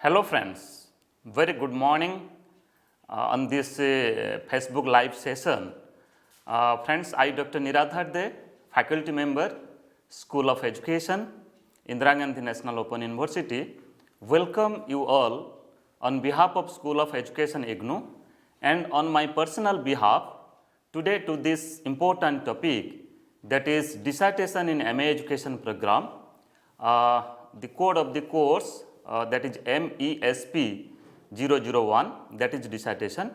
Hello friends, very good morning on this Facebook live session. Friends, I Dr. Niradhar De, faculty member, School of Education, Indira Gandhi National Open University, welcome you all on behalf of School of Education IGNOU and on my personal behalf today to this important topic, that is dissertation in MA Education program. The code of the course that is MESP 001, that is dissertation,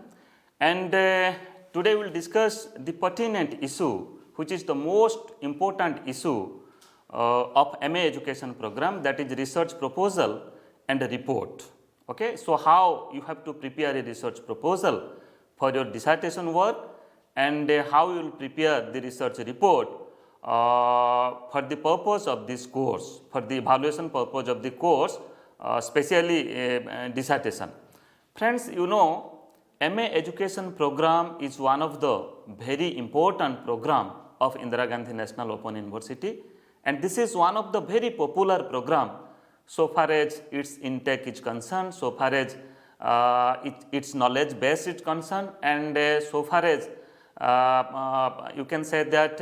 and today we will discuss the pertinent issue, which is the most important issue of MA Education program, that is research proposal and a report. Okay. So, how you have to prepare a research proposal for your dissertation work and how you will prepare the research report for the purpose of this course, for the evaluation purpose of the course, especially dissertation. Friends, you know, MA Education program is one of the very important program of Indira Gandhi National Open University, and this is one of the very popular program so far as its intake is concerned, so far as its knowledge base is concerned, and so far as you can say that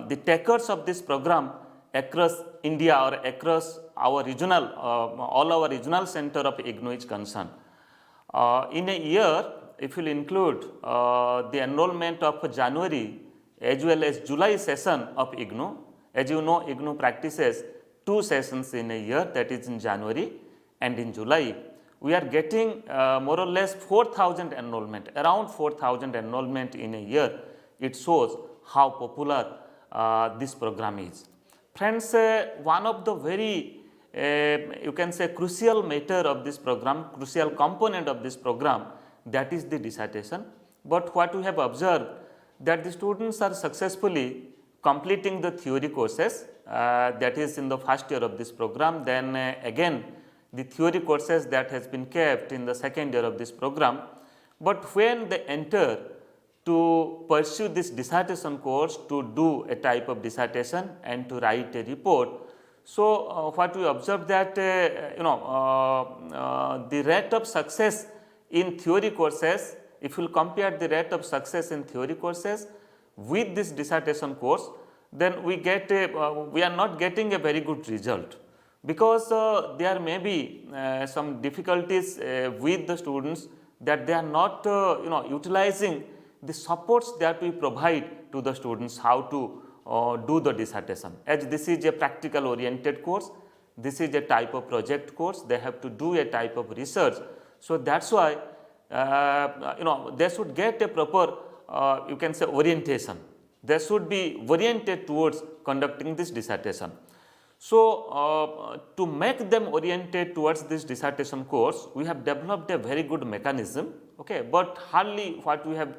the takers of this program across India or across our regional, all our regional center of IGNOU is concerned. In a year, if you will include the enrollment of January as well as July session of IGNOU, as you know, IGNOU practices 2 sessions in a year, that is in January and in July. We are getting more or less 4,000 enrollment, around 4,000 enrollment in a year. It shows how popular this program is. Friends, one of the very you can say crucial matter of this program, crucial component of this program, that is the dissertation. But what we have observed, that the students are successfully completing the theory courses, that is in the first year of this program, then again the theory courses that has been kept in the second year of this program. But when they enter to pursue this dissertation course, to do a type of dissertation and to write a report, so what we observe that the rate of success in theory courses, if you will compare the rate of success in theory courses with this dissertation course, then we get we are not getting a very good result, because there may be some difficulties with the students, that they are not utilizing the supports that we provide to the students how to do the dissertation. As this is a practical oriented course, this is a type of project course, they have to do a type of research. So, that is why they should get a proper you can say orientation, they should be oriented towards conducting this dissertation. So, to make them oriented towards this dissertation course, we have developed a very good mechanism, okay, but hardly what we have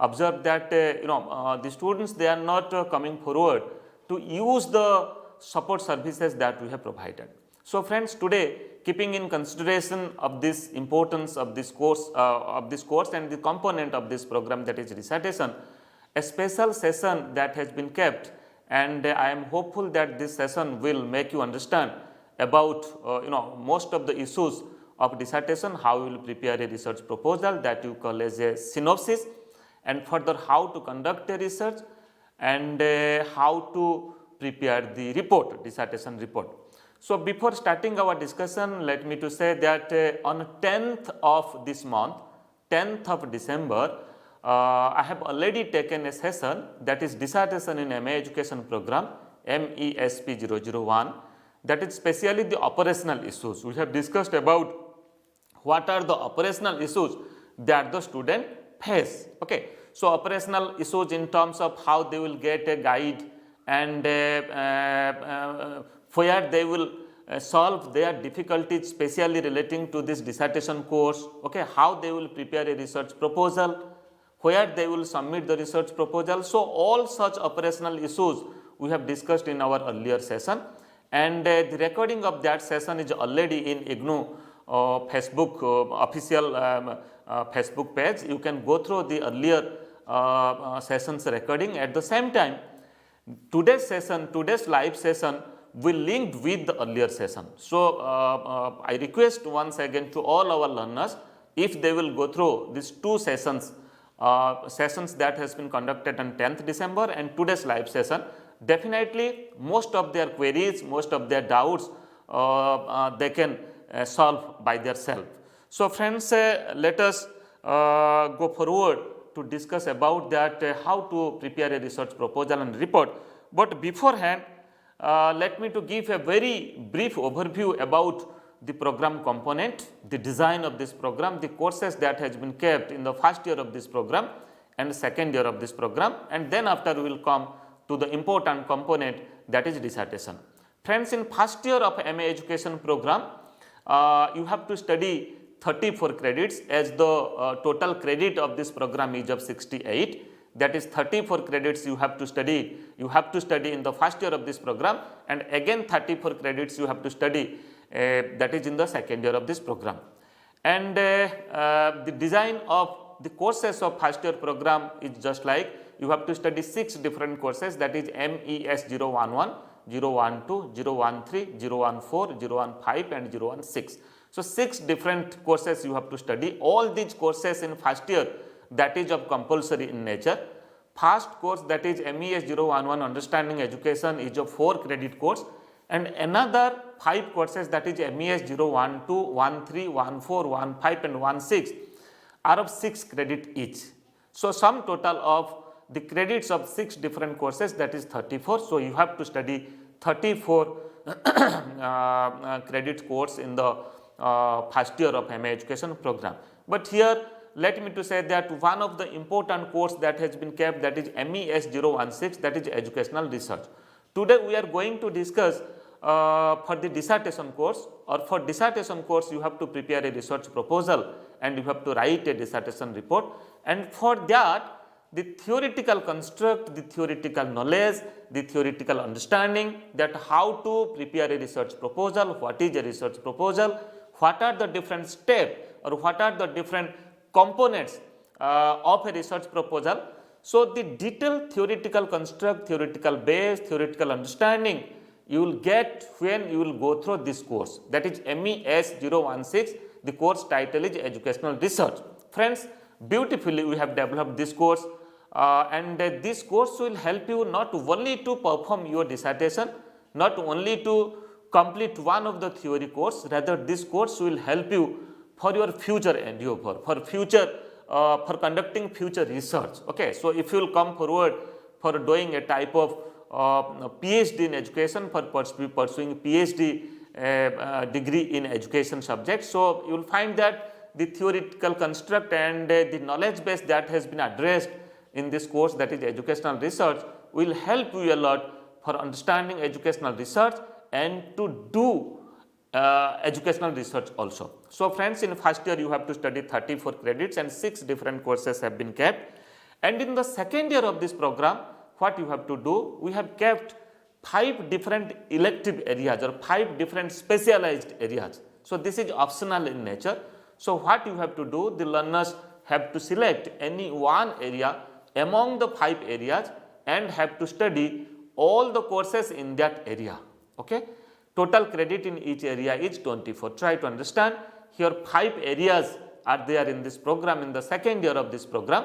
observed that the students, they are not coming forward to use the support services that we have provided. So, friends, today, keeping in consideration of this importance of this course and the component of this program, that is dissertation, a special session that has been kept, and I am hopeful that this session will make you understand about most of the issues of dissertation, how you will prepare a research proposal that you call as a synopsis, and further how to conduct a research, and how to prepare the report, dissertation report. So, before starting our discussion, let me to say that on 10th of this month, 10th of December, I have already taken a session, that is dissertation in MA Education program MESP 001, that is specially the operational issues. We have discussed about what are the operational issues that the student face. Okay. So, operational issues in terms of how they will get a guide, and where they will solve their difficulties, specially relating to this dissertation course, okay, how they will prepare a research proposal, where they will submit the research proposal. So, all such operational issues we have discussed in our earlier session, and the recording of that session is already in IGNOU Facebook official Facebook page. You can go through the earlier sessions recording. At the same time, today's session, today's live session we linked with the earlier session. So, I request once again to all our learners, if they will go through these two sessions, sessions that has been conducted on 10th December and today's live session, definitely most of their queries, most of their doubts they can solve by their self. So, friends, let us go forward to discuss about that how to prepare a research proposal and report. But beforehand, let me to give a very brief overview about the program component, the design of this program, the courses that has been kept in the first year of this program and second year of this program, and then after we will come to the important component, that is dissertation. Friends, in first year of MA education program, you have to study 34 credits, as the total credit of this program is of 68. That is 34 credits you have to study. You have to study in the first year of this program, and again 34 credits you have to study, that is in the second year of this program. And the design of the courses of first year program is just like you have to study 6 different courses, that is MES 011, 012, 013, 014, 015 and 016. So, 6 different courses you have to study. All these courses in first year, that is of compulsory in nature. First course, that is MES 011 Understanding Education, is of 4 credit course, and another 5 courses, that is MES 012, 13, 14, 15 and 16 are of 6 credit each. So, sum total of the credits of 6 different courses, that is 34. So, you have to study 34 credit course in the first year of MA education program. But here let me to say that one of the important course that has been kept, that is MES 016, that is educational research. Today we are going to discuss for the dissertation course, or for dissertation course you have to prepare a research proposal and you have to write a dissertation report, and for that the theoretical construct, the theoretical knowledge, the theoretical understanding, that how to prepare a research proposal, what is a research proposal, what are the different steps or what are the different components of a research proposal. So, the detailed theoretical construct, theoretical base, theoretical understanding you will get when you will go through this course, that is MES 016. The course title is educational research. Friends, beautifully we have developed this course, and this course will help you not only to perform your dissertation, not only to complete one of the theory course, rather this course will help you for your future endeavor, for future for conducting future research. Okay, so if you will come forward for doing a type of PhD in education, for pursuing PhD degree in education subject, so you will find that the theoretical construct and the knowledge base that has been addressed in this course, that is educational research, will help you a lot for understanding educational research and to do educational research also. So, friends, in first year you have to study 34 credits and 6 different courses have been kept, and in the second year of this program what you have to do, we have kept 5 different elective areas or 5 different specialized areas. So, this is optional in nature. So, what you have to do, the learners have to select any one area among the 5 areas and have to study all the courses in that area. Okay. Total credit in each area is 24. Try to understand, here 5 areas are there in this program, in the second year of this program.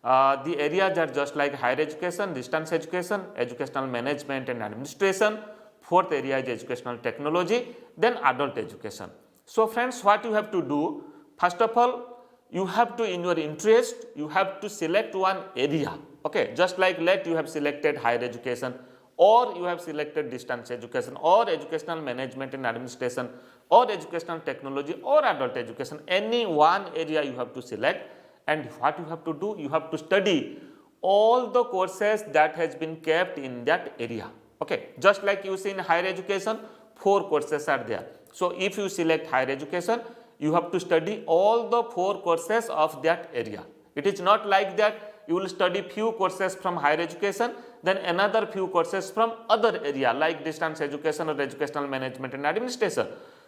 The areas are just like higher education, distance education, educational management and administration. Fourth area is educational technology, then adult education. So, friends, what you have to do, first of all, you have to, in your interest, you have to select one area. Okay, just like let you have selected higher education, or you have selected distance education, or educational management and administration, or educational technology, or adult education. Any one area you have to select, and what you have to do, you have to study all the courses that has been kept in that area. Okay, just like you see in higher education, 4 courses are there. So, if you select higher education, you have to study all the 4 courses of that area. It is not like that you will study few courses from higher education, then another few courses from other area like distance education or educational management and administration.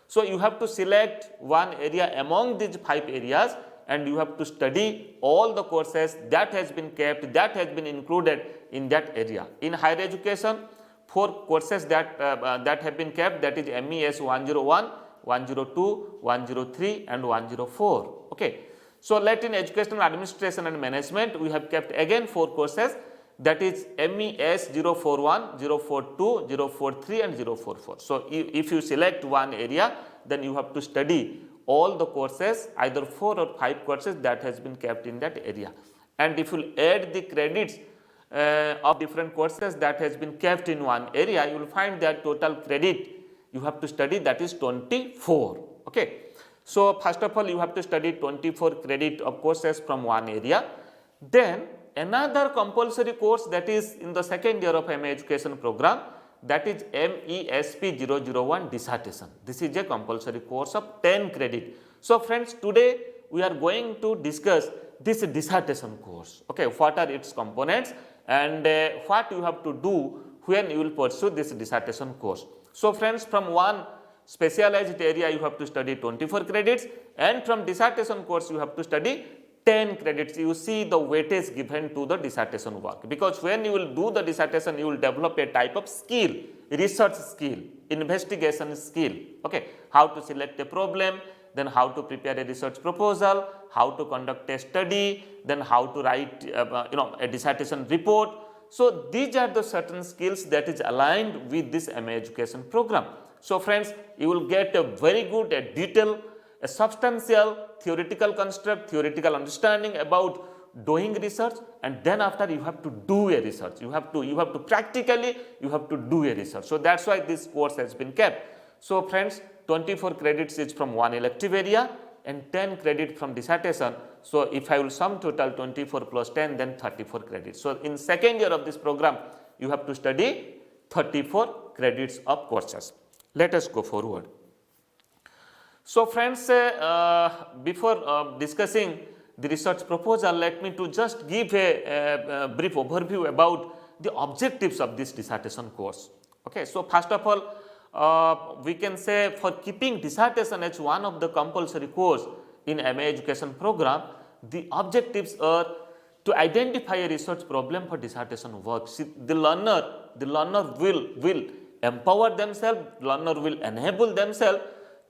So, you have to select one area among these 5 areas and you have to study all the courses that has been kept, that has been included in that area. In higher education, 4 courses that that have been kept, that is MES 101, 102, 103 and 104. Okay. So, let in educational administration and management we have kept again 4 courses, that is MES 041, 042, 043 and 044. So, if you select one area, then you have to study all the courses, either 4 or 5 courses that has been kept in that area. And if you add the credits of different courses that has been kept in one area, you will find that total credit you have to study, that is 24. Okay. So, first of all you have to study 24 credit of courses from one area. Then another compulsory course that is in the second year of MA education program, that is MESP 001 dissertation. This is a compulsory course of 10 credit. So, friends, today we are going to discuss this dissertation course. Okay, what are its components and what you have to do when you will pursue this dissertation course. So, friends, from one specialized area you have to study 24 credits, and from dissertation course you have to study 10 credits. You see the weightage given to the dissertation work, because when you will do the dissertation you will develop a type of skill, research skill, investigation skill. Okay, how to select a problem, then how to prepare a research proposal, how to conduct a study, then how to write a dissertation report. So, these are the certain skills that is aligned with this MA education program. So, friends, you will get a very good, a detailed, a substantial theoretical construct, theoretical understanding about doing research, and then after you have to do a research. You have to practically you have to do a research. So, that is why this course has been kept. So, friends, 24 credits is from one elective area and 10 credit from dissertation. So, if I will sum total 24 plus 10, then 34 credits. So, in second year of this program you have to study 34 credits of courses. Let us go forward. So, friends, before discussing the research proposal, let me to just give a brief overview about the objectives of this dissertation course. Okay. So, first of all, we can say for keeping dissertation as one of the compulsory course in MA education program, the objectives are to identify a research problem for dissertation work. See, the learner will empower themselves, learner will enable themselves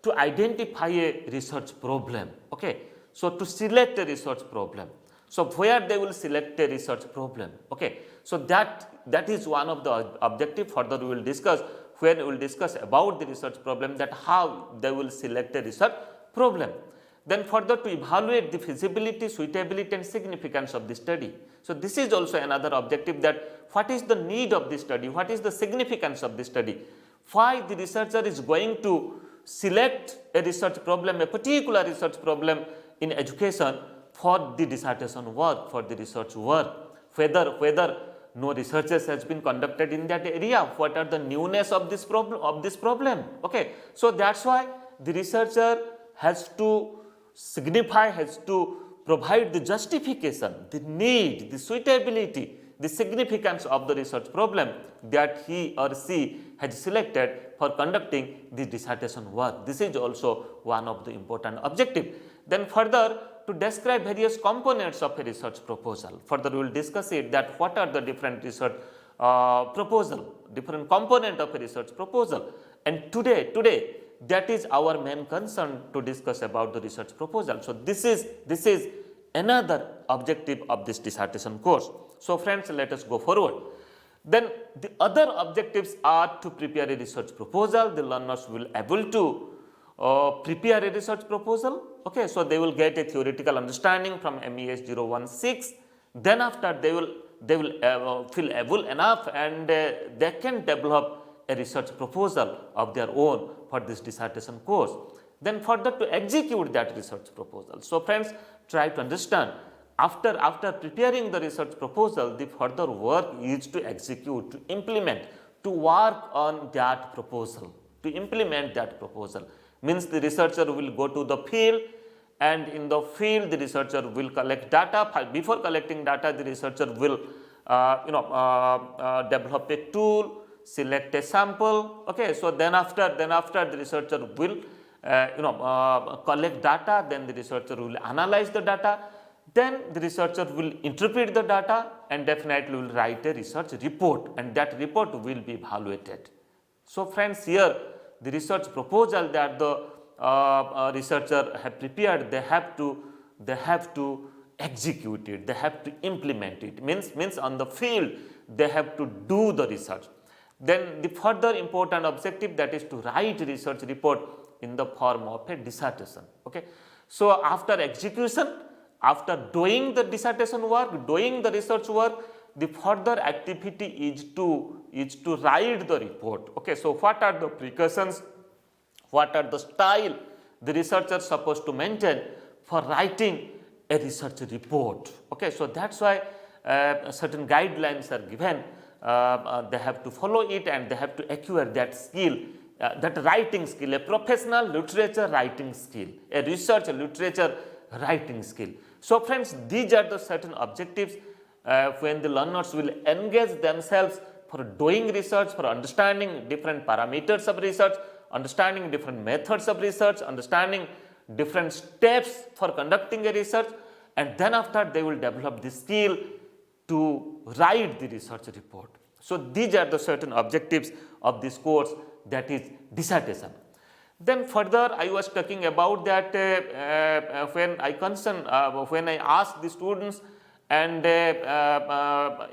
to identify a research problem. Okay. So, to select a research problem. So, where they will select a research problem. Okay. So, that is one of the objective. Further we will discuss when we will discuss about the research problem, that how they will select a research problem. Then further to evaluate the feasibility, suitability and significance of the study. So, this is also another objective, that what is the need of the study, what is the significance of the study, why the researcher is going to select a research problem, a particular research problem in education for the dissertation work, for the research work, whether no researches has been conducted in that area, what are the newness of this problem. Okay. So, that is why the researcher has to signify, has to provide the justification, the need, the suitability, the significance of the research problem that he or she has selected for conducting the dissertation work. This is also one of the important objective. Then further, to describe various components of a research proposal. Further we will discuss it, that what are the different research proposal, different component of a research proposal. And today that is our main concern, to discuss about the research proposal. So, this is another objective of this dissertation course. So, friends, let us go forward. Then the other objectives are to prepare a research proposal. The learners will able to prepare a research proposal. Okay. So, they will get a theoretical understanding from MES 016. Then after they will feel able enough, and they can develop a research proposal of their own for this dissertation course. Then further to execute that research proposal. So, friends, try to understand, after preparing the research proposal, the further work is to execute, to implement, to work on that proposal, to implement that proposal. Means the researcher will go to the field, and in the field the researcher will collect data. Before collecting data, the researcher will develop a tool, select a sample. Okay. So, then after the researcher will collect data, then the researcher will analyze the data. then the researcher will interpret the data and definitely will write a research report, and that report will be evaluated. So friends, here the research proposal that the researcher have prepared, they have to execute it, they have to implement it, means on the field they have to do the research. Then the further important objective, that is to write research report in the form of a dissertation. Okay. So after execution, after doing the dissertation work, doing the research work, the further activity is to write the report. Okay. So what are the precautions, what are the style the researcher is supposed to maintain for writing a research report. Okay. So that's why certain guidelines are given. They have to follow it and they have to acquire that skill, that writing skill, a professional literature writing skill, a research literature writing skill. So friends, these are the certain objectives when the learners will engage themselves for doing research, for understanding different parameters of research, understanding different methods of research, understanding different steps for conducting a research, and then after they will develop the skill to write the research report. So these are the certain objectives of this course, that is dissertation. Then further I was talking about that when I asked the students, and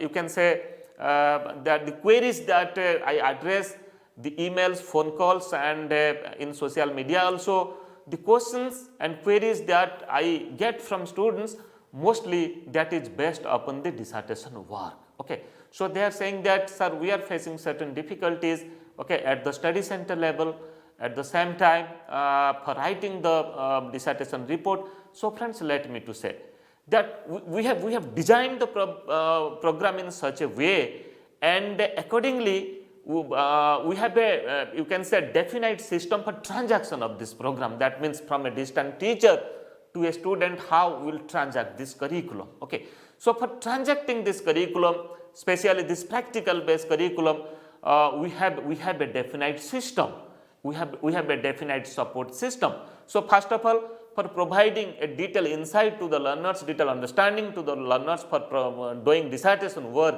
you can say that the queries that I address, the emails, phone calls, and in social media also, the questions and queries that I get from students, mostly that is based upon the dissertation work. Okay. So they are saying that, sir, we are facing certain difficulties, okay, at the study center level, at the same time for writing the dissertation report. So friends, let me to say that we have designed the program in such a way, and accordingly we have a you can say definite system for transaction of this program. That means from a distant teacher to a student, how we will transact this curriculum. Okay. So for transacting this curriculum, especially this practical based curriculum, we have a definite system. We have a definite support system. So first of all, for providing a detailed insight to the learners, detailed understanding to the learners for doing dissertation work,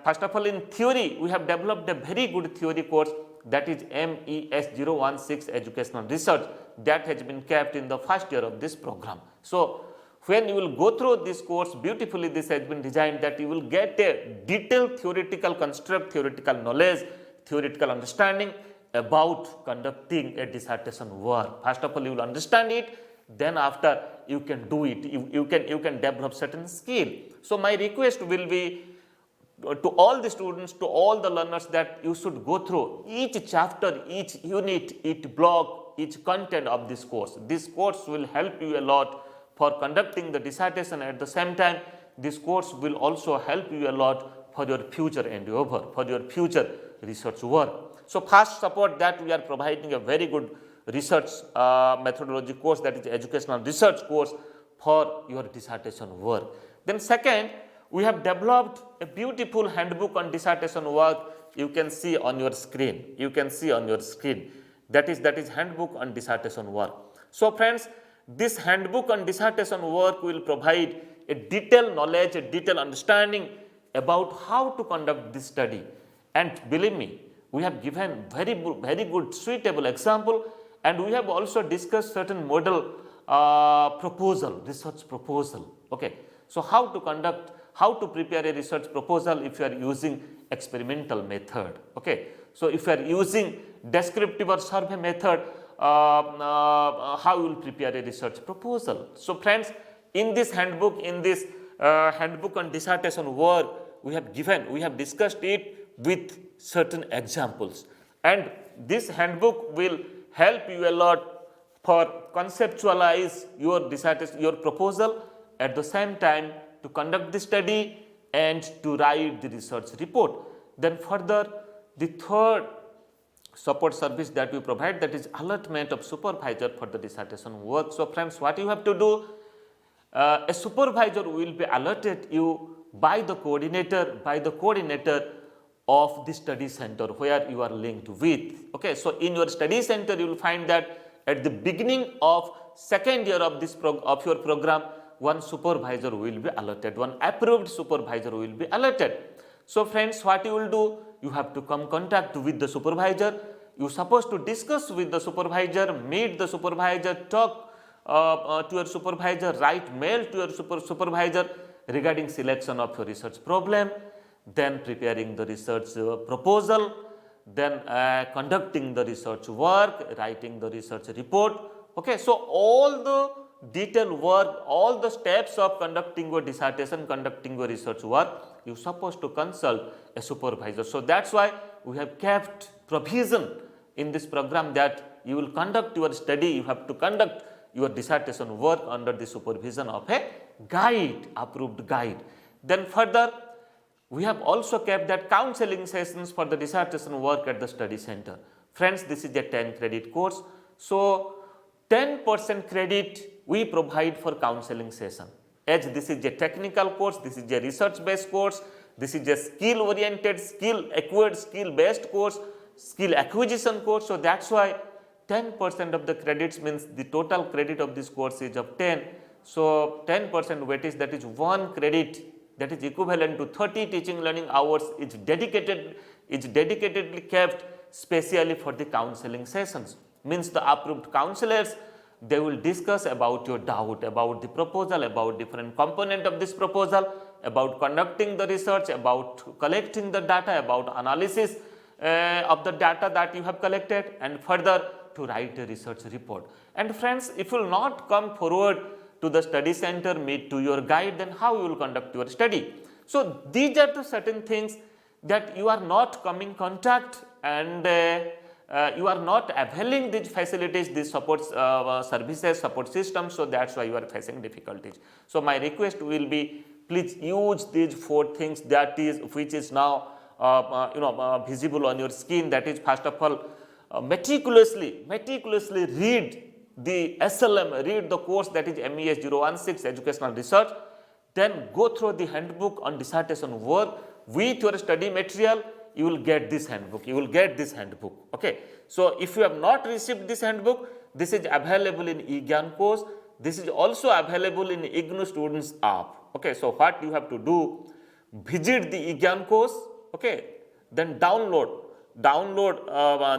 first of all, in theory, we have developed a very good theory course, that is MES 016 Educational Research, that has been kept in the first year of this program. So when you will go through this course, beautifully this has been designed that you will get a detailed theoretical construct, theoretical knowledge, theoretical understanding about conducting a dissertation work. First of all, you will understand it, then after you can do it, you can develop certain skill. So my request will be to all the students, to all the learners, that you should go through each chapter, each unit, each block, each content of this course. This course will help you a lot for conducting the dissertation. At the same time, this course will also help you a lot for your future endeavor, for your future research work. So first support, that we are providing a very good research methodology course, that is educational research course for your dissertation work. Then second, we have developed a beautiful handbook on dissertation work. You can see on your screen. You can see on your screen. That is handbook on dissertation work. So friends, this handbook on dissertation work will provide a detailed knowledge, a detailed understanding about how to conduct this study. And believe me, we have given very good suitable example, and we have also discussed certain model proposal, research proposal. Okay. So how to conduct, how to prepare a research proposal if you are using experimental method. Okay. So if you are using descriptive or survey method, how you will prepare a research proposal. So friends, in this handbook, handbook on dissertation work, we have discussed it with certain examples, and this handbook will help you a lot for conceptualize your dissertation, your proposal, at the same time to conduct the study and to write the research report. Then further, the third support service that we provide, that is allotment of supervisor for the dissertation work. So friends, what you have to do, a supervisor will be allotted you by the coordinator of the study center where you are linked with. Okay, so in your study center, you will find that at the beginning of second year of this of your program, one supervisor will be allotted, one approved supervisor will be allotted. So friends, what you will do, you have to come contact with the supervisor, you supposed to discuss with the supervisor, meet the supervisor, talk to your supervisor, write mail to your supervisor regarding selection of your research problem, then preparing the research proposal, then conducting the research work, writing the research report. Okay, so all the detailed work, all the steps of conducting your dissertation, conducting your research work, you supposed to consult a supervisor. So that's why we have kept provision in this program that you will conduct your study, you have to conduct your dissertation work under the supervision of a guide, approved guide. Then further, we have also kept that counseling sessions for the dissertation work at the study center. Friends, this is a 10 credit course. So 10% credit we provide for counseling session. As this is a technical course, this is a research based course, this is a skill oriented, skill acquired, skill based course, skill acquisition course. So that's why 10% of the credits means the total credit of this course is of 10. So 10% weightage, that is 1 credit, that is equivalent to 30 teaching learning hours, is dedicatedly kept specially for the counseling sessions. Means the approved counselors, they will discuss about your doubt, about the proposal, about different component of this proposal, about conducting the research, about collecting the data, about analysis of the data that you have collected, and further to write a research report. And friends, if you will not come forward to the study center, meet to your guide, then how you will conduct your study? So these are the certain things that you are not coming contact, and you are not availing these facilities, these support services, support systems. So that's why you are facing difficulties. So my request will be, please use these 4 things, that is which is now visible on your screen. That is, first of all, meticulously read the SLM, read the course, that is MES 016 Educational Research. Then go through the handbook on dissertation work with your study material. You will get this handbook, okay. So if you have not received this handbook, this is available in eGyan course, this is also available in IGNOU Students app, okay. So what you have to do, visit the eGyan course, okay, then download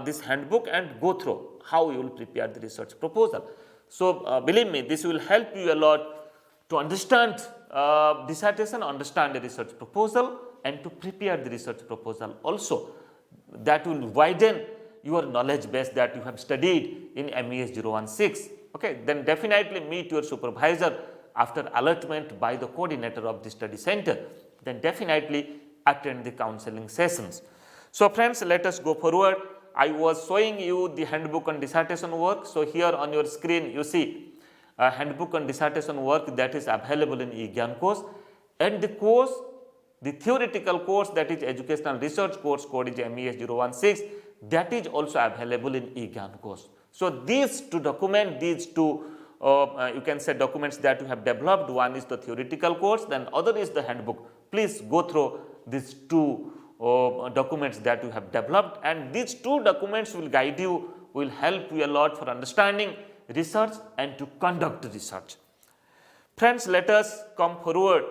this handbook and go through how you will prepare the research proposal. So believe me, this will help you a lot to understand dissertation, understand the research proposal, and to prepare the research proposal also. That will widen your knowledge base that you have studied in MES 016. Okay, then definitely meet your supervisor after allotment by the coordinator of the study center. Then definitely attend the counseling sessions. So friends, let us go forward. I was showing you the handbook on dissertation work. So here on your screen you see a handbook on dissertation work that is available in eGyan course, and the course, the theoretical course, that is educational research course, code is MES 016, that is also available in eGyan course. So these two documents, you can say documents that you have developed, one is the theoretical course, then other is the handbook. Please go through these 2 documents that you have developed, and these 2 documents will guide you, will help you a lot for understanding research and to conduct research. Friends, let us come forward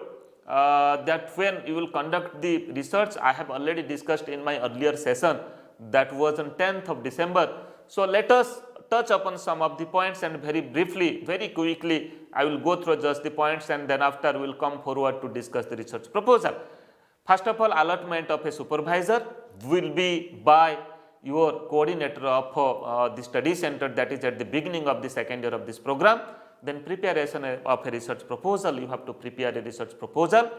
that when you will conduct the research, I have already discussed in my earlier session, that was on 10th of December. So let us touch upon some of the points, and very briefly, very quickly, I will go through just the points, and then after we will come forward to discuss the research proposal. First of all, allotment of a supervisor will be by your coordinator of the study center, that is at the beginning of the second year of this program. Then preparation of a research proposal, you have to prepare a research proposal.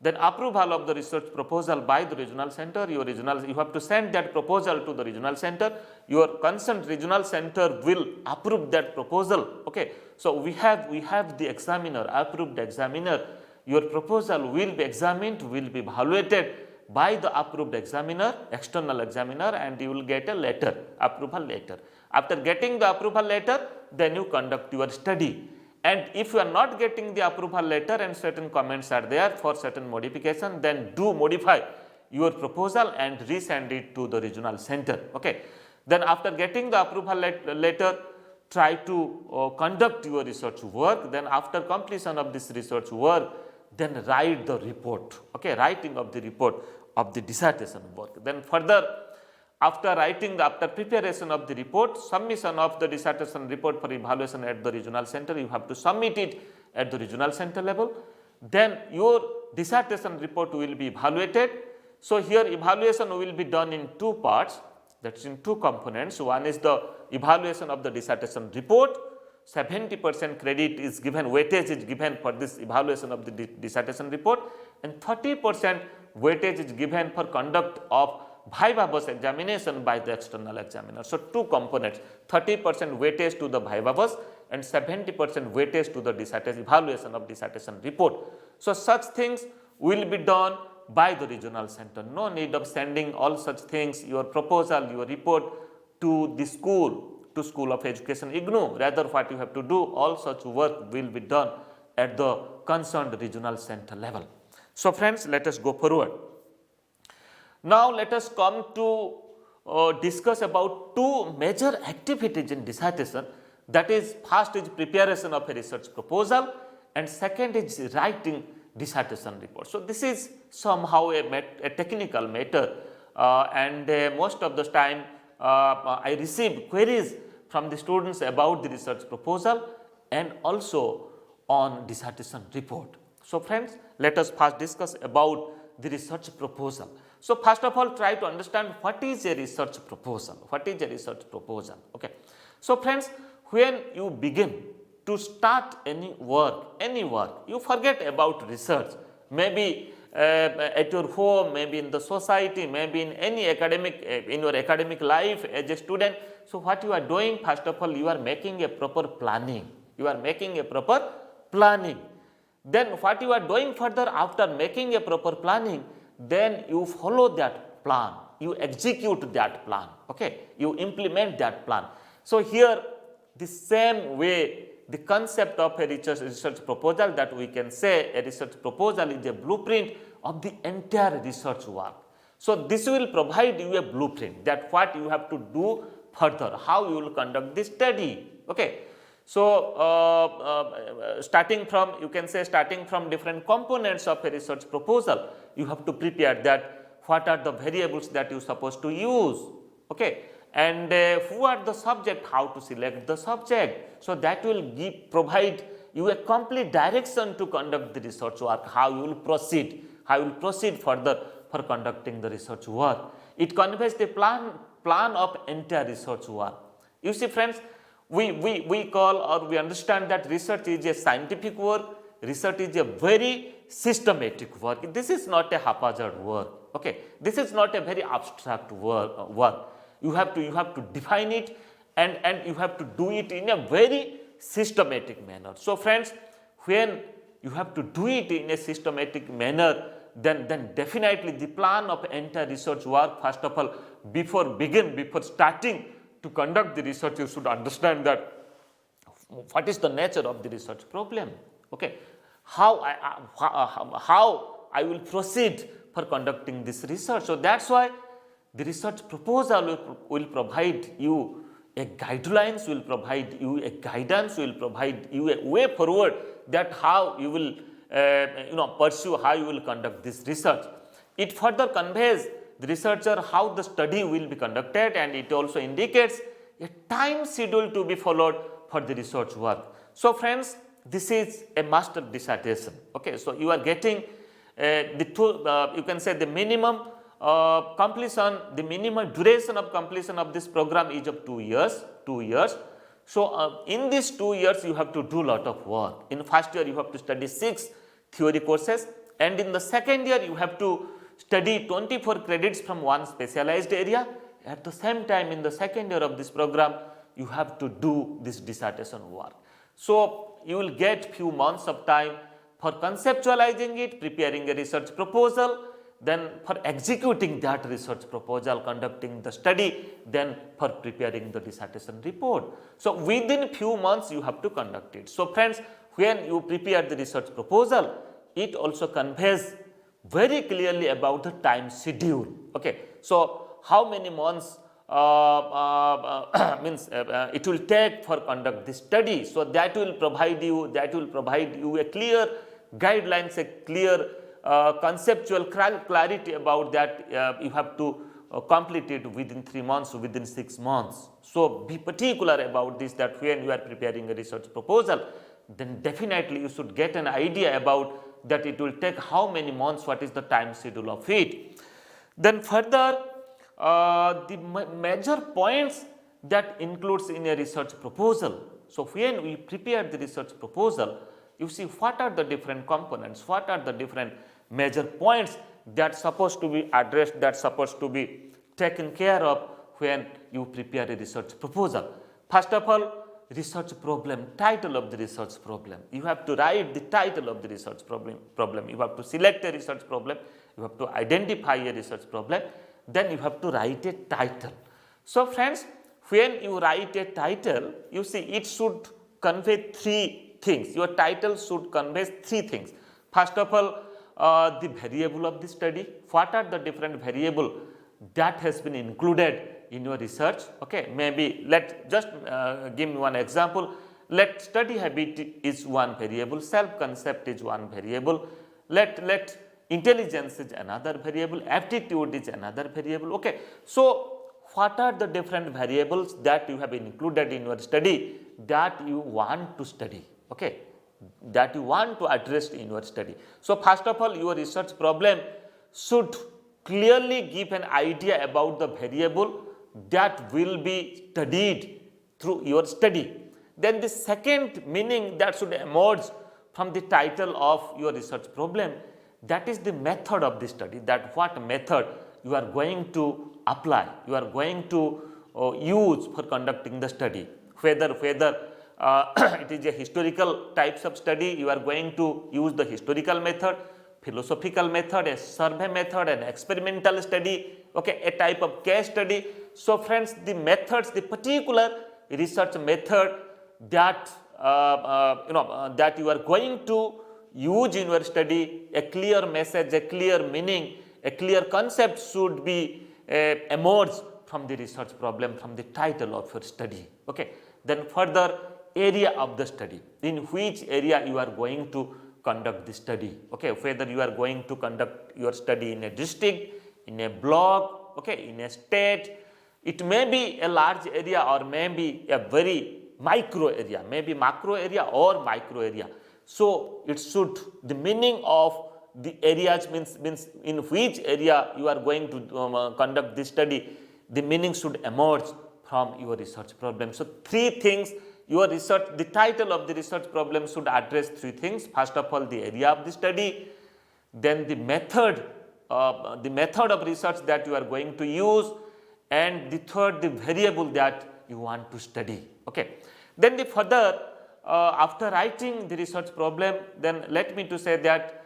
Then approval of the research proposal by the regional center, you have to send that proposal to the regional center. Your concerned regional center will approve that proposal, okay. So we have the examiner, approved examiner. Your proposal will be examined, will be evaluated by the approved examiner, external examiner, and you will get a letter, approval letter. After getting the approval letter, then you conduct your study. And if you are not getting the approval letter and certain comments are there for certain modification, then do modify your proposal and resend it to the regional center, okay. Then after getting the approval letter, try to conduct your research work. Then after completion of this research work, then write the report, okay, writing of the report of the dissertation work. Then further, after preparation of the report, submission of the dissertation report for evaluation at the regional center, you have to submit it at the regional center level. Then your dissertation report will be evaluated. So here evaluation will be done in two parts, that's in two components. One is the evaluation of the dissertation report. 70% credit is given, weightage is given for this evaluation of the dissertation report, and 30% weightage is given for conduct of viva voce examination by the external examiner. So two components, 30% weightage to the viva voce and 70% weightage to the evaluation of dissertation report. So such things will be done by the regional center. No need of sending all such things, your proposal, your report to the school, to School of Education IGNOU. Rather, what you have to do, all such work will be done at the concerned regional center level. So friends, let us go forward. Now let us come to discuss about two major activities in dissertation. That is, first is preparation of a research proposal and second is writing dissertation report. So this is somehow a technical matter, and most of the time I receive queries from the students about the research proposal and also on dissertation report. So friends, let us first discuss about the research proposal. So first of all, try to understand what is a research proposal. What is a research proposal? Okay. So friends, when you begin to start any work, you forget about research. Maybe at your home, maybe in the society, maybe in any academic, in your academic life as a student. So what you are doing, first of all, you are making a proper planning. Then what you are doing further after making a proper planning, then you follow that plan, you execute that plan, okay, you implement that plan. So here the same way, the concept of a research proposal, that we can say a research proposal is a blueprint of the entire research work. So this will provide you a blueprint that what you have to do further, how you will conduct this study, okay. So starting from different components of a research proposal, you have to prepare that what are the variables that you are supposed to use, okay, and who are the subject, how to select the subject. So that will provide you a complete direction to conduct the research work, how you will proceed further for conducting the research work. It conveys the plan of entire research work. You see friends, we call or we understand that research is a scientific work, research is a very systematic work. This is not a haphazard work, okay. This is not a very abstract work. You have to define it and you have to do it in a very systematic manner. So friends, when you have to do it in a systematic manner, then definitely the plan of entire research work, first of all, before starting to conduct the research, you should understand that what is the nature of the research problem, okay, how I will proceed for conducting this research. So that's why the research proposal will provide you a guidelines, will provide you a guidance, will provide you a way forward that how you will pursue, how you will conduct this research. It further conveys the researcher how the study will be conducted, and it also indicates a time schedule to be followed for the research work. So friends, this is a master dissertation, okay. So you are getting you can say the minimum completion, the minimum duration of completion of this program is of 2 years. So in these 2 years you have to do lot of work. In first year you have to study 6 theory courses, and in the second year you have to study 24 credits from one specialized area. At the same time, in the second year of this program, you have to do this dissertation work. So you will get few months of time for conceptualizing it, preparing a research proposal, then for executing that research proposal, conducting the study, then for preparing the dissertation report. So within few months you have to conduct it. So friends, when you prepare the research proposal, it also conveys very clearly about the time schedule, okay. So how many months means it will take for conduct this study. So that will provide you a clear guidelines, a clear conceptual clarity about that. You have to complete it within 3 months, within 6 months. So be particular about this, that when you are preparing a research proposal, then definitely you should get an idea about that it will take how many months, what is the time schedule of it. Then further, the major points that includes in a research proposal. So when we prepare the research proposal, you see what are the different components, what are the different major points that supposed to be addressed, that supposed to be taken care of when you prepare a research proposal. First of all, research problem, title of the research problem. You have to write the title of the research problem. You have to select a research problem, you have to identify a research problem, then you have to write a title. So friends, when you write a title, you see it should convey 3 things. Your title should convey 3 things. First of all, the variable of the study. What are the different variable that has been included in your research? Okay, maybe let just give me one example. Let study habit is one variable, self concept is one variable, let intelligence is another variable, aptitude is another variable. Okay, so what are the different variables that you have included in your study that you want to study? Okay, that you want to address in your study. So first of all, your research problem should clearly give an idea about the variable that will be studied through your study. Then the second meaning that should emerge from the title of your research problem, that is the method of the study, that what method you are going to apply, you are going to use for conducting the study. Whether it is a historical types of study, you are going to use the historical method, philosophical method, a survey method, an experimental study, okay, a type of case study. So friends, the methods, the particular research method that that you are going to use in your study, a clear message, a clear meaning, a clear concept should be emerged from the research problem, from the title of your study. Okay. Then further, area of the study, in which area you are going to conduct the study. Okay, whether you are going to conduct your study in a district, in a block, okay, in a state, it may be a large area or maybe a very micro area, maybe macro area or micro area. So it should, the meaning of the areas means in which area you are going to conduct this study, the meaning should emerge from your research problem. So 3 things, your research, the title of the research problem should address 3 things. First of all, the area of the study, then the method of research that you are going to use, and the third, the variable that you want to study. Okay. Then the further, after writing the research problem, then let me to say that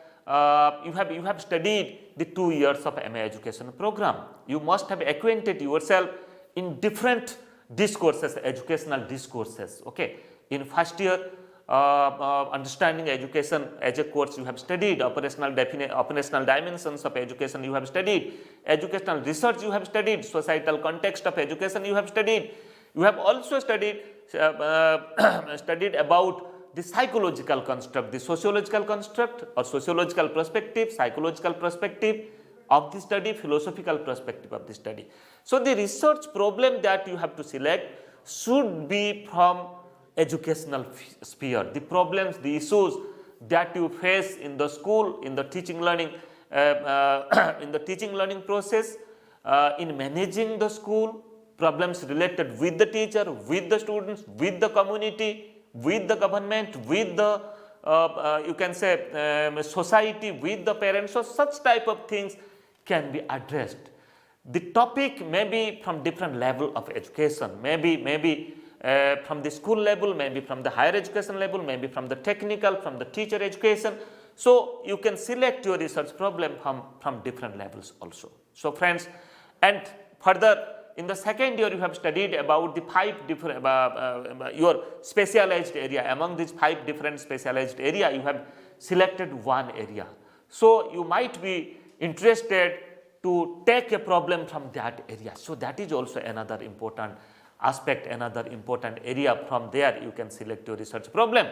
you have studied the 2 years of MA education program. You must have acquainted yourself in different discourses, educational discourses. Okay, in first year, understanding education as a course, you have studied operational dimensions of education, you have studied educational research, you have studied societal context of education, you have studied. You have also studied about the psychological construct, the sociological construct or sociological perspective, psychological perspective of the study, philosophical perspective of the study. So the research problem that you have to select should be from educational sphere. The problems, the issues that you face in the school, in the teaching learning, in the teaching learning process, in managing the school, problems related with the teacher, with the students, with the community, with the government, with the you can say society, with the parents. So such type of things can be addressed. The topic may be from different level of education, maybe from the school level, maybe from the higher education level, maybe from the technical, from the teacher education. So you can select your research problem from different levels also. So friends, and further in the second year you have studied about the 5 different your specialized area. Among these 5 different specialized area, you have selected one area. So you might be interested to take a problem from that area. So that is also another important aspect, another important area. From there you can select your research problem.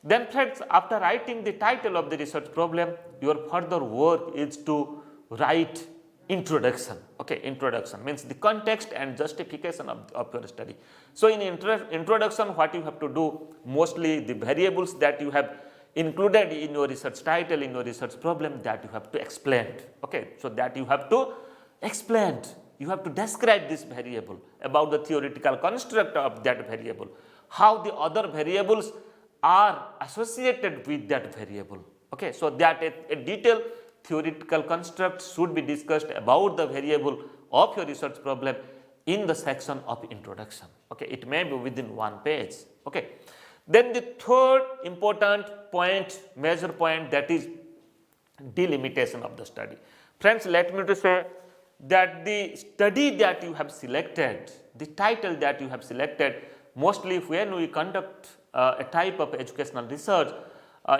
Then friends, after writing the title of the research problem, your further work is to write introduction. Okay, introduction means the context and justification of your study. So in introduction, what you have to do, mostly the variables that you have included in your research title, in your research problem, that you have to explain. Okay, so that you have to explain, you have to describe this variable, about the theoretical construct of that variable, how the other variables are associated with that variable. Okay, so that a detailed theoretical construct should be discussed about the variable of your research problem in the section of introduction. Okay, it may be within one page. Okay, then the third important point, major point, that is delimitation of the study. Friends, let me to say that the study that you have selected, the title that you have selected, mostly when we conduct a type of educational research,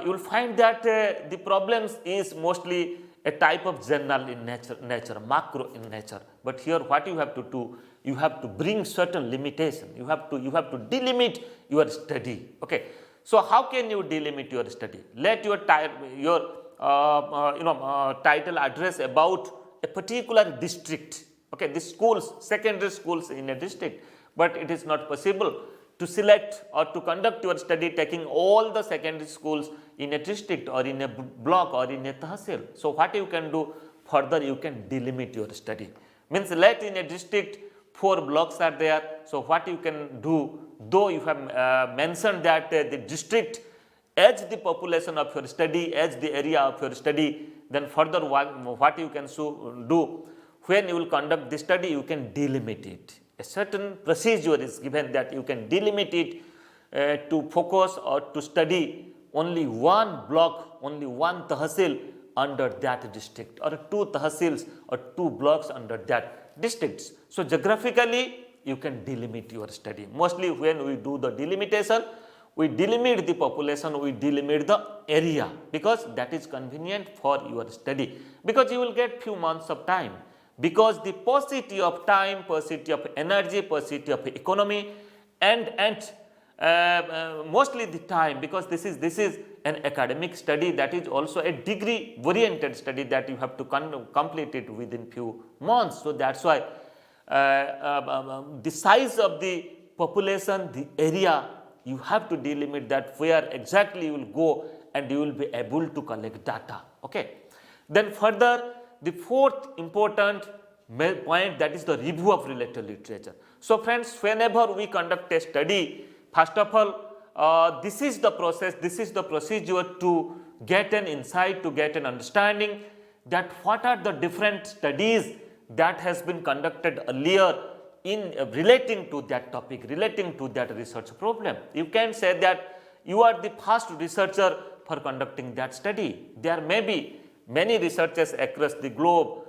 you will find that the problems is mostly a type of general in nature, macro in nature. But here what you have to do, you have to bring certain limitation. You have to delimit your study. Okay. So how can you delimit your study? Let your title address about a particular district. Okay, the schools, secondary schools in a district, but it is not possible to select or to conduct your study taking all the secondary schools in a district or in a block or in a tahsil. So what you can do further, you can delimit your study. Means let in a district 4 blocks are there. So what you can do, though you have mentioned that the district as the population of your study, as the area of your study, then further what you can do, when you will conduct the study, you can delimit it. A certain procedure is given that you can delimit it to focus or to study only one block, only one tahsil under that district, or 2 tahsils or 2 blocks under that districts. So geographically you can delimit your study. Mostly when we do the delimitation, we delimit the population, we delimit the area, because that is convenient for your study, because you will get few months of time, because the paucity of time, paucity of energy, paucity of economy, and mostly the time, because this is an academic study, that is also a degree oriented study that you have to complete it within few months. So that's why the size of the population, the area, you have to delimit that where exactly you will go and you will be able to collect data. Okay. Then further, the fourth important point, that is the review of related literature. So friends, whenever we conduct a study, first of all, this is the process, this is the procedure to get an insight, to get an understanding that what are the different studies that has been conducted earlier in relating to that topic, relating to that research problem. You can say that you are the first researcher for conducting that study. There may be many researchers across the globe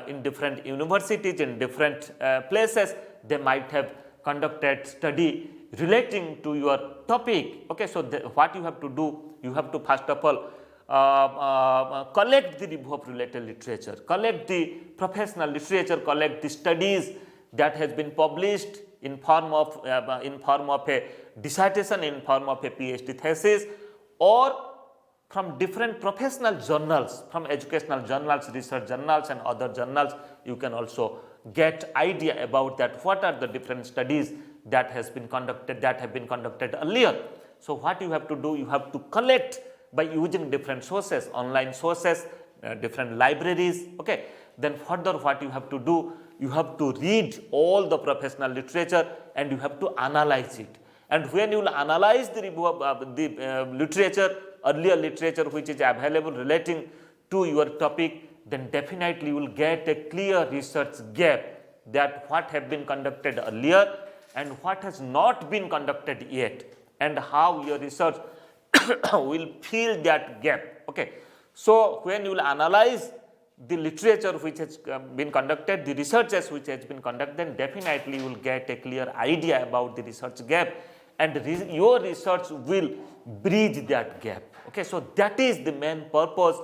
in different universities, in different places. They might have conducted study relating to your topic. Okay, so what you have to do, you have to first of all collect the review of related literature, collect the professional literature, collect the studies that has been published in form of a dissertation, in form of a PhD thesis, or from different professional journals, from educational journals, research journals and other journals. You can also get idea about that what are the different studies that has been conducted, that have been conducted earlier. So what you have to do, you have to collect by using different sources, online sources, different libraries. Okay. Then further what you have to do, you have to read all the professional literature and you have to analyze it. And when you will analyze the review of the literature, earlier literature which is available relating to your topic, then definitely you will get a clear research gap, that what have been conducted earlier and what has not been conducted yet, and how your research will fill that gap. Okay. So when you will analyze the literature which has been conducted, the researches which has been conducted, then definitely you will get a clear idea about the research gap, and your research will bridge that gap. Okay, so that is the main purpose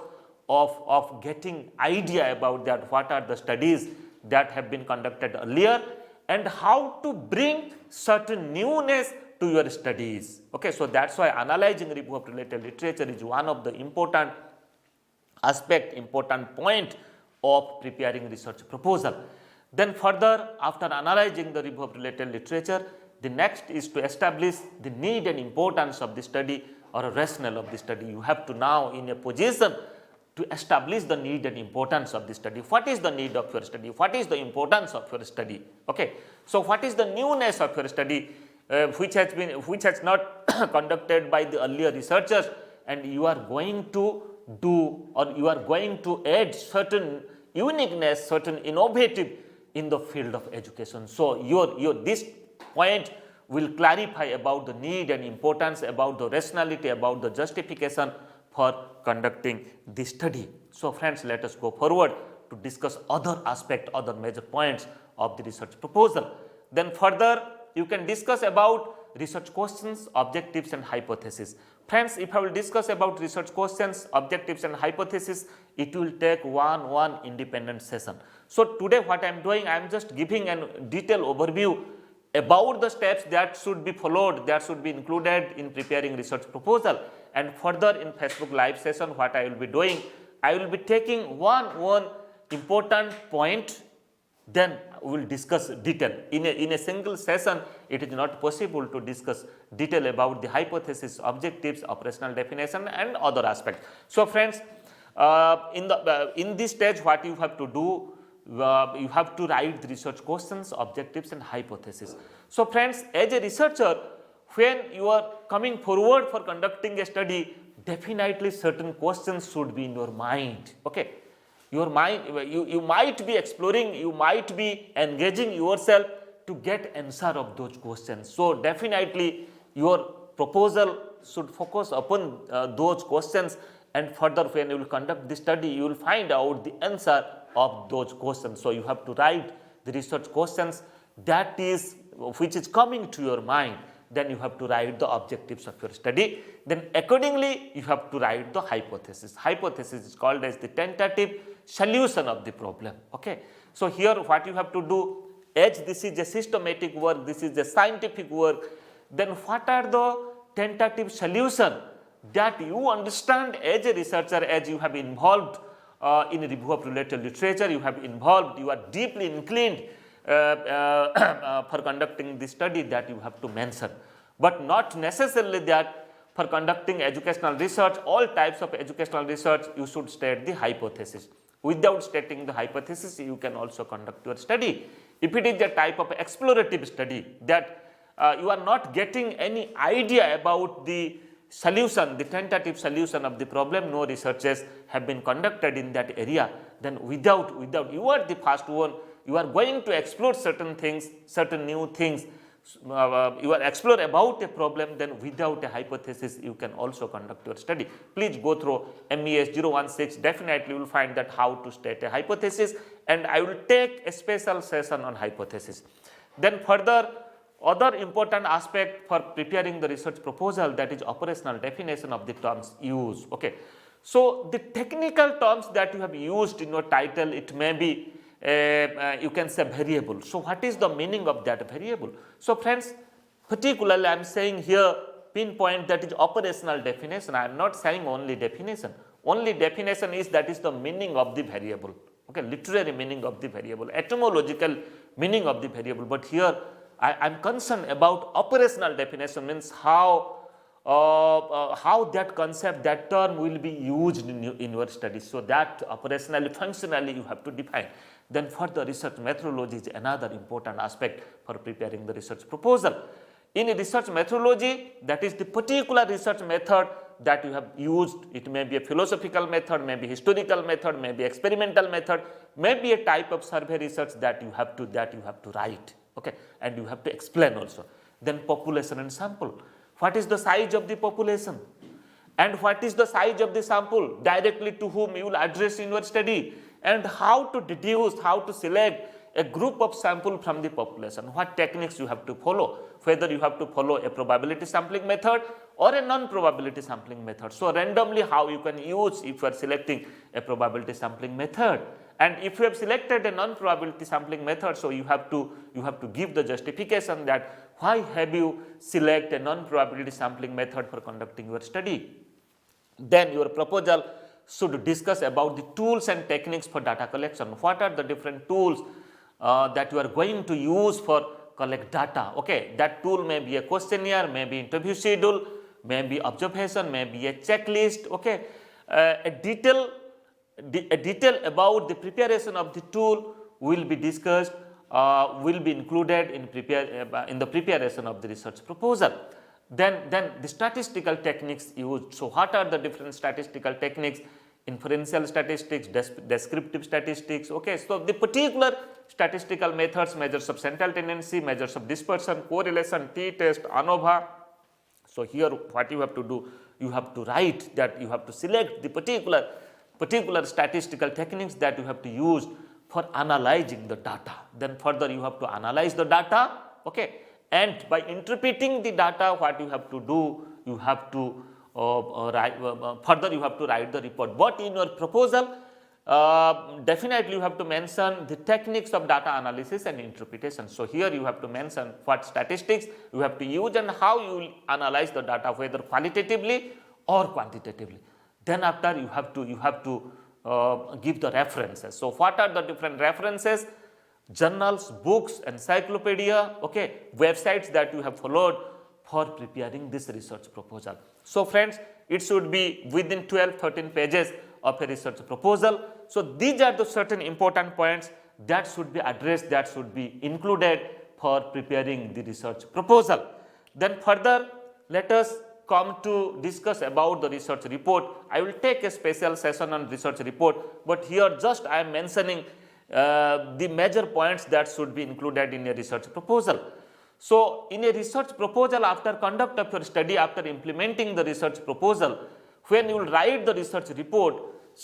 of getting idea about that, what are the studies that have been conducted earlier, and how to bring certain newness to your studies. Okay, so that's why analyzing review of related literature is one of the important aspect, important point of preparing research proposal. Then further, after analyzing the review of related literature, the next is to establish the need and importance of the study or a rationale of the study. You have to now in a position to establish the need and importance of the study. What is the need of your study? What is the importance of your study? Okay. So what is the newness of your study which has not conducted by the earlier researchers, and you are going to do, or you are going to add certain uniqueness, certain innovative in the field of education. So this point will clarify about the need and importance, about the rationality, about the justification for conducting this study. So friends, let us go forward to discuss other aspect, other major points of the research proposal. Then further, you can discuss about research questions, objectives and hypothesis. Friends, if I will discuss about research questions, objectives and hypothesis, it will take one independent session. So today what I am doing, I am just giving a detailed overview about the steps that should be followed, that should be included in preparing research proposal. And further in Facebook live session, what I will be doing, I will be taking one important point, then we will discuss detail. In a single session, it is not possible to discuss detail about the hypothesis, objectives, operational definition and other aspects. So friends, in this stage, what you have to do, you have to write the research questions, objectives and hypothesis. So friends, as a researcher, when you are coming forward for conducting a study, definitely certain questions should be in your mind. Okay, your mind, you might be exploring, you might be engaging yourself to get answer of those questions. So definitely your proposal should focus upon those questions, and further when you will conduct the study, you will find out the answer of those questions. So you have to write the research questions that is which is coming to your mind. Then you have to write the objectives of your study. Then accordingly you have to write the hypothesis. Hypothesis is called as the tentative solution of the problem. Okay. So here what you have to do, as this is a systematic work, this is a scientific work, then what are the tentative solution that you understand as a researcher, as you have involved in a review of related literature, you have involved, you are deeply inclined for conducting the study, that you have to mention. But not necessarily that for conducting educational research, all types of educational research, you should state the hypothesis. Without stating the hypothesis, you can also conduct your study. If it is a type of explorative study that you are not getting any idea about the solution, the tentative solution of the problem, no researches have been conducted in that area, then without you are the first one, you are going to explore certain things, certain new things, you are explore about a problem, then without a hypothesis you can also conduct your study. Please go through MES 016, definitely you will find that how to state a hypothesis, and I will take a special session on hypothesis. Then further, other important aspect for preparing the research proposal, that is operational definition of the terms used. Okay. So the technical terms that you have used in your title, it may be you can say variable. So what is the meaning of that variable? So friends, particularly I am saying here pinpoint, that is operational definition. I am not saying only definition. Only definition is, that is the meaning of the variable. Okay, literary meaning of the variable, etymological meaning of the variable. But here I am concerned about operational definition, means how that concept, that term will be used in your studies. So that operationally, functionally you have to define. Then further, research methodology is another important aspect for preparing the research proposal. In a research methodology, that is the particular research method that you have used. It may be a philosophical method, may be historical method, may be experimental method, may be a type of survey research that you have to write. Okay, and you have to explain also. Then population and sample. What is the size of the population? And what is the size of the sample? Directly to whom you will address in your study? And how to deduce, how to select a group of sample from the population? What techniques you have to follow? Whether you have to follow a probability sampling method, or a non-probability sampling method. So randomly how you can use if you are selecting a probability sampling method. And if you have selected a non-probability sampling method, so you have to give the justification that why have you select a non-probability sampling method for conducting your study. Then your proposal should discuss about the tools and techniques for data collection. What are the different tools that you are going to use for collect data? Okay, that tool may be a questionnaire, may be interview schedule, may be observation, may be a checklist. Okay, a detail about the preparation of the tool will be discussed, will be included in the preparation of the research proposal. Then the statistical techniques used. So what are the different statistical techniques? Inferential statistics, descriptive statistics. Okay, so the particular statistical methods, measures of central tendency, measures of dispersion, correlation, t-test, ANOVA. So here what you have to do, you have to write that you have to select the particular statistical techniques that you have to use for analyzing the data. Then further you have to analyze the data, okay, and by interpreting the data, what you have to do, you have to further you have to write the report. But in your proposal, definitely you have to mention the techniques of data analysis and interpretation. So here you have to mention what statistics you have to use and how you will analyze the data, whether qualitatively or quantitatively. Then after you have to give the references. So what are the different references? Journals, books, encyclopedia, okay, websites that you have followed for preparing this research proposal. So friends, it should be within 12-13 pages of a research proposal. So these are the certain important points that should be addressed, that should be included for preparing the research proposal. Then further, let us come to discuss about the research report. I will take a special session on research report, but here just I am mentioning the major points that should be included in a research proposal. So in a research proposal, after conduct of your study, after implementing the research proposal, when you will write the research report,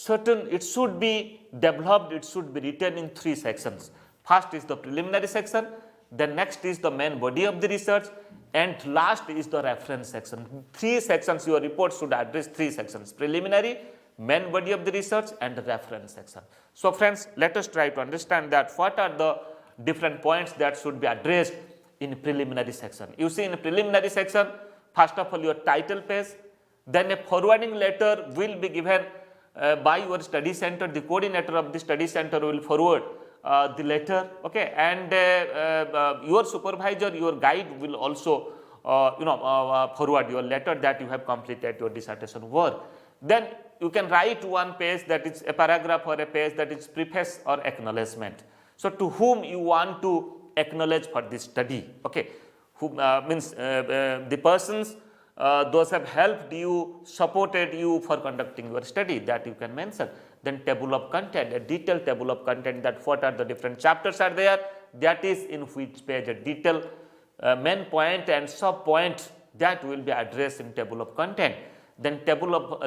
it should be developed, it should be written in 3 sections. First is the preliminary section, then next is the main body of the research, and last is the reference section. 3 sections, your report should address 3 sections: preliminary, main body of the research, and the reference section. So friends, let us try to understand that what are the different points that should be addressed in preliminary section. You see, in preliminary section, first of all your title page, then a forwarding letter will be given by your study center. The coordinator of the study center will forward the letter, okay, and your supervisor, your guide will also forward your letter that you have completed your dissertation work. Then you can write one page, that is a paragraph or a page, that is preface or acknowledgement. So to whom you want to acknowledge for this study, okay, who means the persons those have helped you, supported you for conducting your study, that you can mention. Then table of content, a detailed table of content, that what are the different chapters are there, that is in which page, a detailed main point and sub point that will be addressed in table of content. Then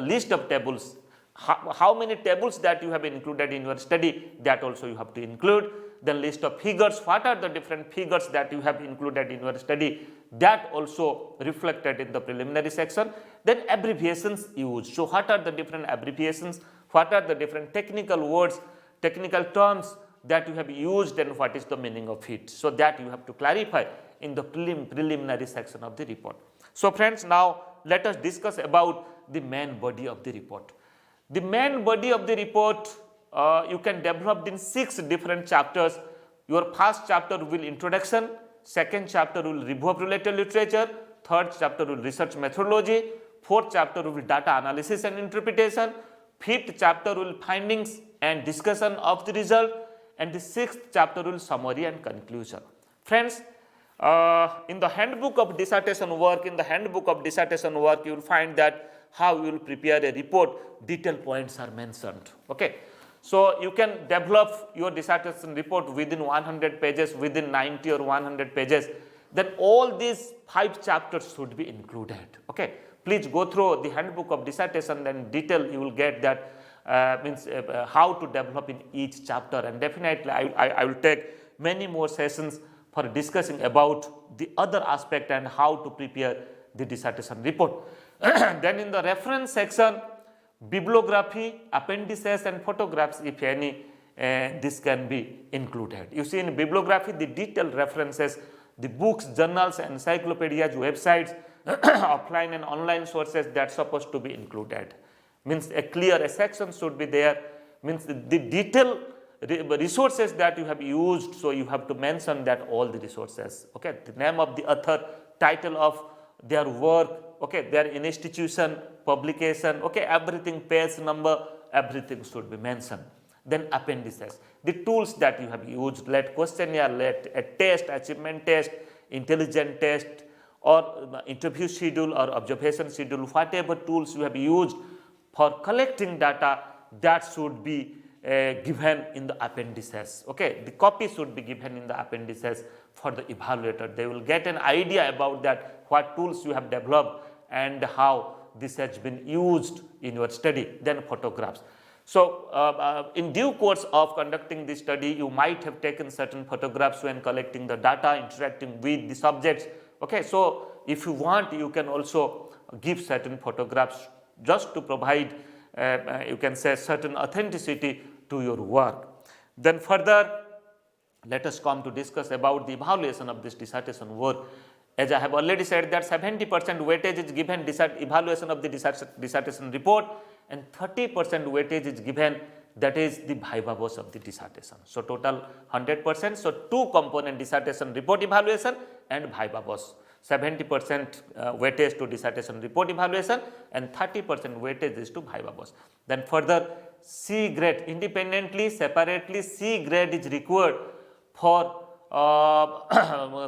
list of tables, how many tables that you have included in your study, that also you have to include. Then list of figures, what are the different figures that you have included in your study, that also reflected in the preliminary section. Then abbreviations used. So what are the different abbreviations, what are the different technical words, technical terms that you have used, and what is the meaning of it. So that you have to clarify in the preliminary section of the report. So friends, now let us discuss about the main body of the report. The main body of the report you can develop in 6 different chapters. Your first chapter will introduction, second chapter will review of related literature, third chapter will research methodology, fourth chapter will data analysis and interpretation, fifth chapter will findings and discussion of the result, and the sixth chapter will summary and conclusion. Friends, in the handbook of dissertation work, you will find that how you will prepare a report, detailed points are mentioned. Okay. So you can develop your dissertation report within 100 pages, within 90 or 100 pages. Then all these 5 chapters should be included. Okay. Please go through the handbook of dissertation, then detail you will get that how to develop in each chapter. And definitely I will take many more sessions for discussing about the other aspect and how to prepare the dissertation report. Then in the reference section, bibliography, appendices and photographs, if any, this can be included. You see, in bibliography, the detailed references, the books, journals, encyclopedias, websites, offline and online sources, that's supposed to be included. Means a clear section should be there, means the detailed resources that you have used, so you have to mention that all the resources, okay, the name of the author, title of their work, okay, their institution, publication, okay, everything, page number, everything should be mentioned. Then appendices, the tools that you have used, let questionnaire, let a test, achievement test, intelligent test, or interview schedule or observation schedule, whatever tools you have used for collecting data, that should be given in the appendices. Okay, the copy should be given in the appendices for the evaluator. They will get an idea about that, what tools you have developed and how this has been used in your study. Then photographs. So, in due course of conducting this study, you might have taken certain photographs when collecting the data, interacting with the subjects. Okay, so if you want, you can also give certain photographs just to provide, you can say, certain authenticity to your work. Then further, let us come to discuss about the evaluation of this dissertation work. As I have already said that 70% weightage is given evaluation of the dissertation report, and 30% weightage is given, that is the viva voce of the dissertation. So total 100%. So two component, dissertation report evaluation and viva voce. 70% weightage to dissertation report evaluation and 30% weightage is to viva voce. Then further, C grade, independently, separately, C grade is required for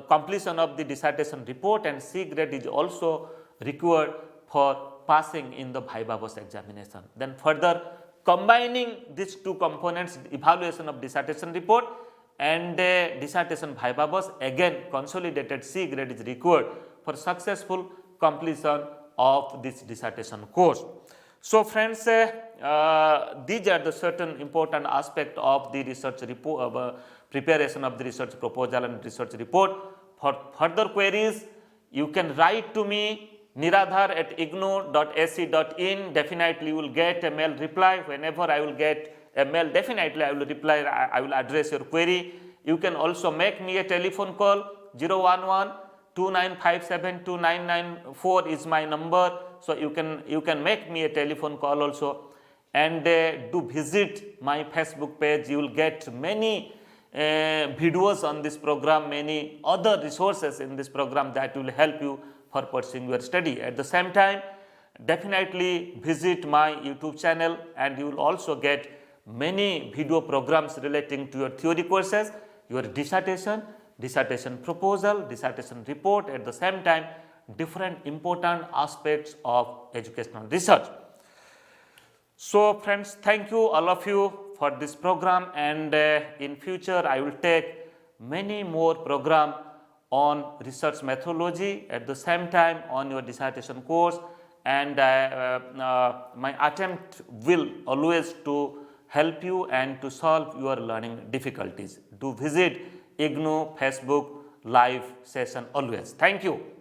completion of the dissertation report, and C grade is also required for passing in the viva voce examination. Then further, combining these two components, evaluation of dissertation report and dissertation viva voce, again consolidated C grade is required for successful completion of this dissertation course. So friends, these are the certain important aspect of the research report, preparation of the research proposal and research report. For further queries, you can write to me niradhar@ignou.ac.in. Definitely you will get a mail reply. Whenever I will get a mail, definitely I will reply, I will address your query. You can also make me a telephone call. 011-2957-2994 is my number. So you can make me a telephone call also, and do visit my Facebook page. You will get many videos on this program, many other resources in this program that will help you for pursuing your study. At the same time, definitely visit my YouTube channel, and you will also get many video programs relating to your theory courses, your dissertation, dissertation proposal, dissertation report, at the same time different important aspects of educational research. So friends, thank you all of you for this program, and in future I will take many more program on research methodology, at the same time on your dissertation course, and my attempt will always to help you and to solve your learning difficulties. Do visit IGNOU Facebook live session always. Thank you.